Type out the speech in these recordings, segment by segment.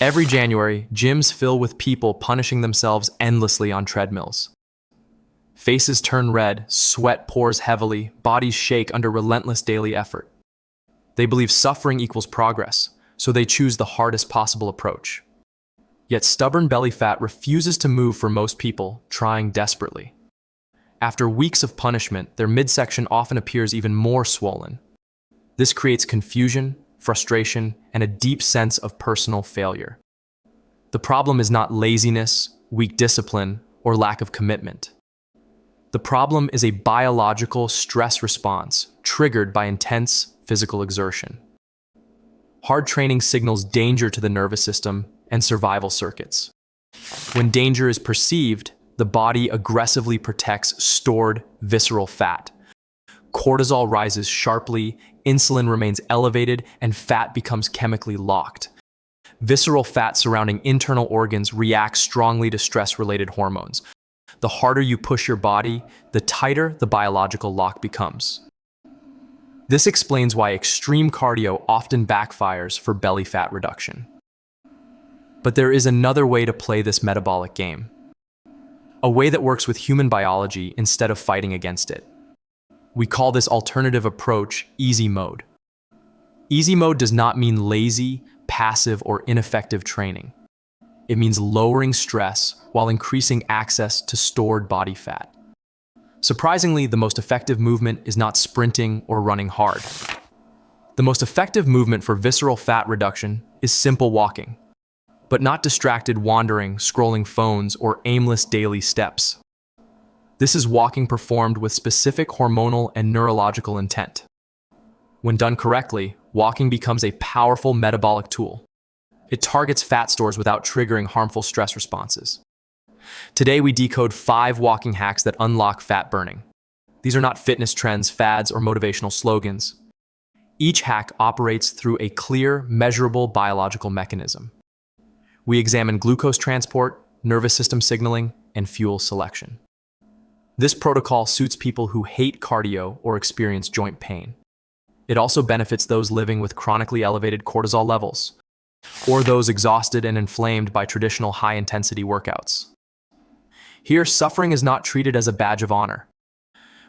Every January, gyms fill with people punishing themselves endlessly on treadmills. Faces turn red, sweat pours heavily, bodies shake under relentless daily effort. They believe suffering equals progress, so they choose the hardest possible approach. Yet stubborn belly fat refuses to move for most people, trying desperately. After weeks of punishment, their midsection often appears even more swollen. This creates confusion, frustration, and a deep sense of personal failure. The problem is not laziness, weak discipline, or lack of commitment. The problem is a biological stress response triggered by intense physical exertion. Hard training signals danger to the nervous system and survival circuits. When danger is perceived, the body aggressively protects stored visceral fat. Cortisol rises sharply, insulin remains elevated, and fat becomes chemically locked. Visceral fat surrounding internal organs reacts strongly to stress-related hormones. The harder you push your body, the tighter the biological lock becomes. This explains why extreme cardio often backfires for belly fat reduction. But there is another way to play this metabolic game. A way that works with human biology instead of fighting against it. We call this alternative approach easy mode. Easy mode does not mean lazy, passive, or ineffective training. It means lowering stress while increasing access to stored body fat. Surprisingly, the most effective movement is not sprinting or running hard. The most effective movement for visceral fat reduction is simple walking, but not distracted wandering, scrolling phones, or aimless daily steps. This is walking performed with specific hormonal and neurological intent. When done correctly, walking becomes a powerful metabolic tool. It targets fat stores without triggering harmful stress responses. Today, we decode 5 walking hacks that unlock fat burning. These are not fitness trends, fads, or motivational slogans. Each hack operates through a clear, measurable biological mechanism. We examine glucose transport, nervous system signaling, and fuel selection. This protocol suits people who hate cardio or experience joint pain. It also benefits those living with chronically elevated cortisol levels, or those exhausted and inflamed by traditional high-intensity workouts. Here, suffering is not treated as a badge of honor.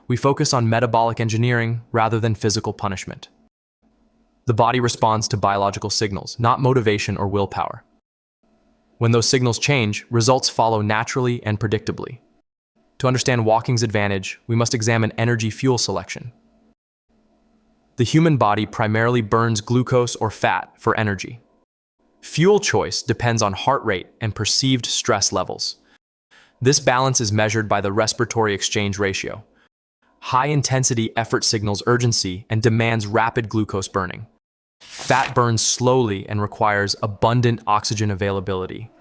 We focus on metabolic engineering rather than physical punishment. The body responds to biological signals, not motivation or willpower. When those signals change, results follow naturally and predictably. To understand walking's advantage, we must examine energy fuel selection. The human body primarily burns glucose or fat for energy. Fuel choice depends on heart rate and perceived stress levels. This balance is measured by the respiratory exchange ratio. High-intensity effort signals urgency and demands rapid glucose burning. Fat burns slowly and requires abundant oxygen availability.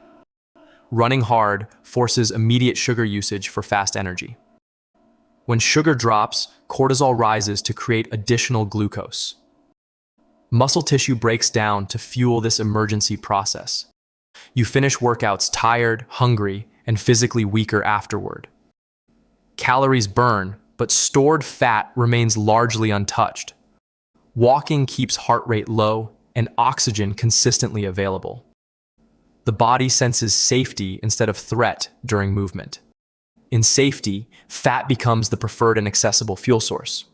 Running hard forces immediate sugar usage for fast energy. When sugar drops, cortisol rises to create additional glucose. Muscle tissue breaks down to fuel this emergency process. You finish workouts tired, hungry, and physically weaker afterward. Calories burn, but stored fat remains largely untouched. Walking keeps heart rate low and oxygen consistently available. The body senses safety instead of threat during movement. In safety, fat becomes the preferred and accessible fuel source.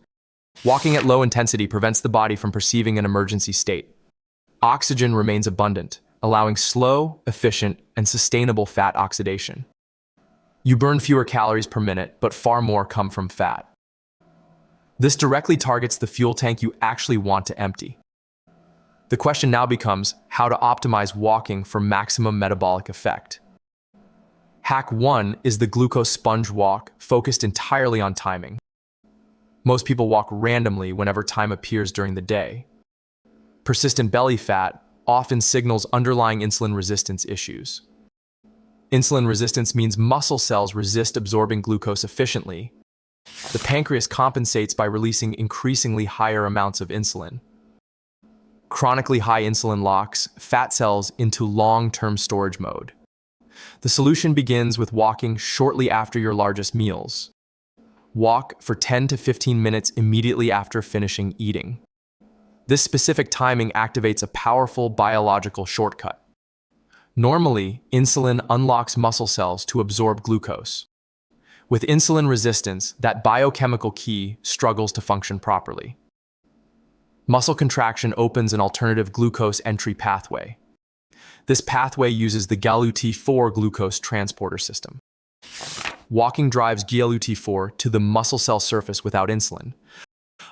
Walking at low intensity prevents the body from perceiving an emergency state. Oxygen remains abundant, allowing slow, efficient, and sustainable fat oxidation. You burn fewer calories per minute, but far more come from fat. This directly targets the fuel tank you actually want to empty. The question now becomes how to optimize walking for maximum metabolic effect. Hack 1 is the glucose sponge walk, focused entirely on timing. Most people walk randomly whenever time appears during the day. Persistent belly fat often signals underlying insulin resistance issues. Insulin resistance means muscle cells resist absorbing glucose efficiently. The pancreas compensates by releasing increasingly higher amounts of insulin. Chronically high insulin locks fat cells into long-term storage mode. The solution begins with walking shortly after your largest meals. Walk for 10 to 15 minutes immediately after finishing eating. This specific timing activates a powerful biological shortcut. Normally, insulin unlocks muscle cells to absorb glucose. With insulin resistance, that biochemical key struggles to function properly. Muscle contraction opens an alternative glucose entry pathway. This pathway uses the GLUT4 glucose transporter system. Walking drives GLUT4 to the muscle cell surface without insulin.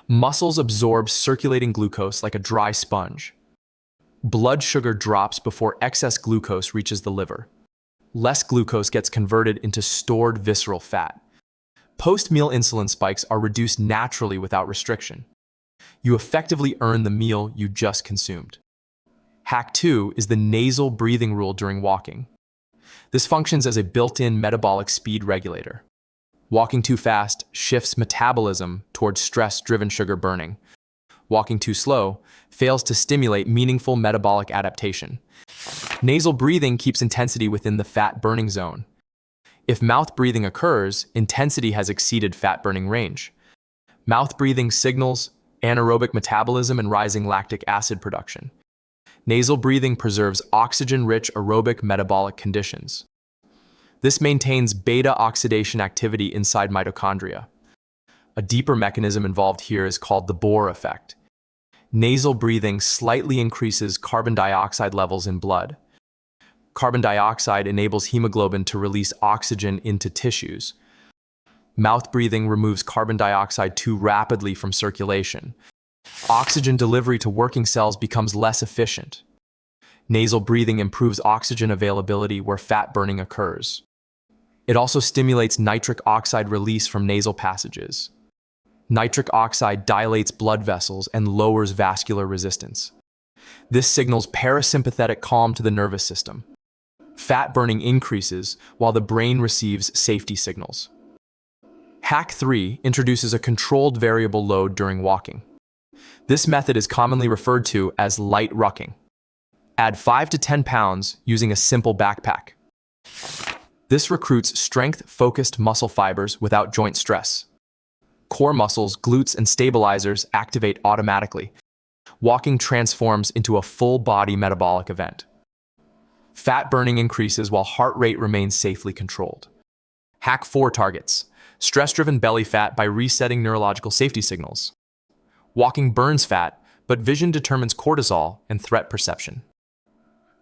Muscles absorb circulating glucose like a dry sponge. Blood sugar drops before excess glucose reaches the liver. Less glucose gets converted into stored visceral fat. Post-meal insulin spikes are reduced naturally without restriction. You effectively earn the meal you just consumed. Hack 2 is the nasal breathing rule during walking. This functions as a built-in metabolic speed regulator. Walking too fast shifts metabolism towards stress-driven sugar burning. Walking too slow fails to stimulate meaningful metabolic adaptation. Nasal breathing keeps intensity within the fat-burning zone. If mouth breathing occurs, intensity has exceeded fat-burning range. Mouth breathing signals anaerobic metabolism and rising lactic acid production. Nasal breathing preserves oxygen-rich aerobic metabolic conditions. This maintains beta oxidation activity inside mitochondria. A deeper mechanism involved here is called the Bohr effect. Nasal breathing slightly increases carbon dioxide levels in blood. Carbon dioxide enables hemoglobin to release oxygen into tissues. Mouth breathing removes carbon dioxide too rapidly from circulation. Oxygen delivery to working cells becomes less efficient. Nasal breathing improves oxygen availability where fat burning occurs. It also stimulates nitric oxide release from nasal passages. Nitric oxide dilates blood vessels and lowers vascular resistance. This signals parasympathetic calm to the nervous system. Fat burning increases while the brain receives safety signals. Hack 3 introduces a controlled variable load during walking. This method is commonly referred to as light rucking. Add 5 to 10 pounds using a simple backpack. This recruits strength-focused muscle fibers without joint stress. Core muscles, glutes, and stabilizers activate automatically. Walking transforms into a full-body metabolic event. Fat burning increases while heart rate remains safely controlled. Hack 4 targets stress-driven belly fat by resetting neurological safety signals. Walking burns fat, but vision determines cortisol and threat perception.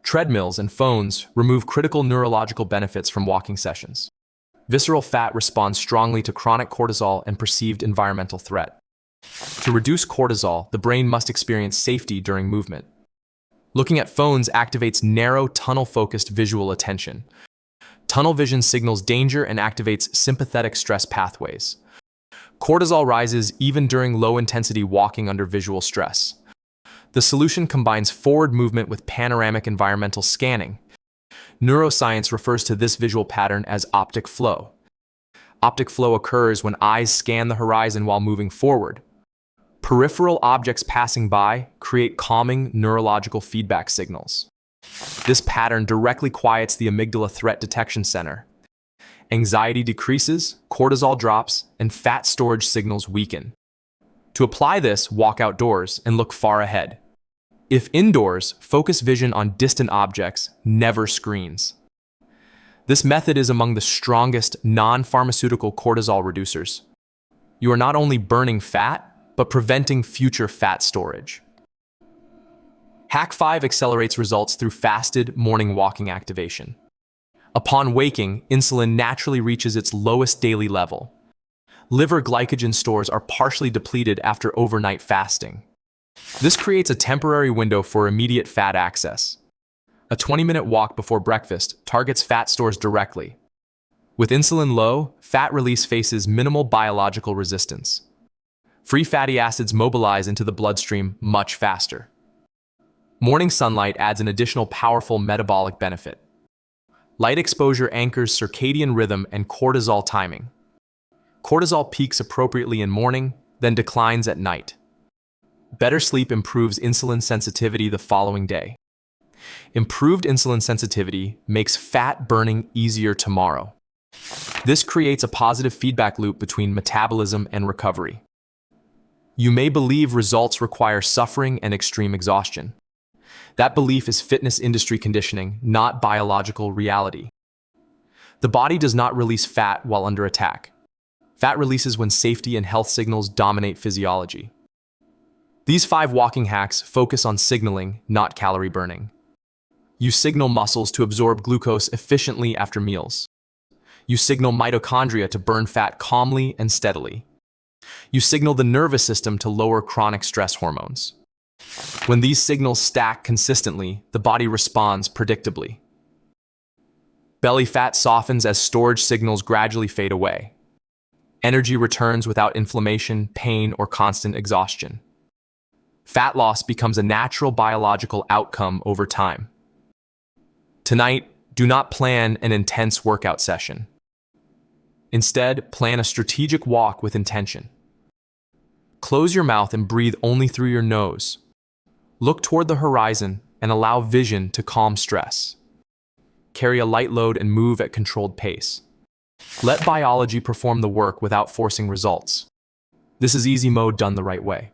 Treadmills and phones remove critical neurological benefits from walking sessions. Visceral fat responds strongly to chronic cortisol and perceived environmental threat. To reduce cortisol, the brain must experience safety during movement. Looking at phones activates narrow, tunnel-focused visual attention. Tunnel vision signals danger and activates sympathetic stress pathways. Cortisol rises even during low-intensity walking under visual stress. The solution combines forward movement with panoramic environmental scanning. Neuroscience refers to this visual pattern as optic flow. Optic flow occurs when eyes scan the horizon while moving forward. Peripheral objects passing by create calming neurological feedback signals. This pattern directly quiets the amygdala threat detection center. Anxiety decreases, cortisol drops, and fat storage signals weaken. To apply this, walk outdoors and look far ahead. If indoors, focus vision on distant objects, never screens. This method is among the strongest non-pharmaceutical cortisol reducers. You are not only burning fat, but preventing future fat storage. Hack 5 accelerates results through fasted morning walking activation. Upon waking, insulin naturally reaches its lowest daily level. Liver glycogen stores are partially depleted after overnight fasting. This creates a temporary window for immediate fat access. A 20-minute walk before breakfast targets fat stores directly. With insulin low, fat release faces minimal biological resistance. Free fatty acids mobilize into the bloodstream much faster. Morning sunlight adds an additional powerful metabolic benefit. Light exposure anchors circadian rhythm and cortisol timing. Cortisol peaks appropriately in morning, then declines at night. Better sleep improves insulin sensitivity the following day. Improved insulin sensitivity makes fat burning easier tomorrow. This creates a positive feedback loop between metabolism and recovery. You may believe results require suffering and extreme exhaustion. That belief is fitness industry conditioning, not biological reality. The body does not release fat while under attack. Fat releases when safety and health signals dominate physiology. These 5 walking hacks focus on signaling, not calorie burning. You signal muscles to absorb glucose efficiently after meals. You signal mitochondria to burn fat calmly and steadily. You signal the nervous system to lower chronic stress hormones. When these signals stack consistently, the body responds predictably. Belly fat softens as storage signals gradually fade away. Energy returns without inflammation, pain, or constant exhaustion. Fat loss becomes a natural biological outcome over time. Tonight, do not plan an intense workout session. Instead, plan a strategic walk with intention. Close your mouth and breathe only through your nose. Look toward the horizon and allow vision to calm stress. Carry a light load and move at controlled pace. Let biology perform the work without forcing results. This is easy mode done the right way.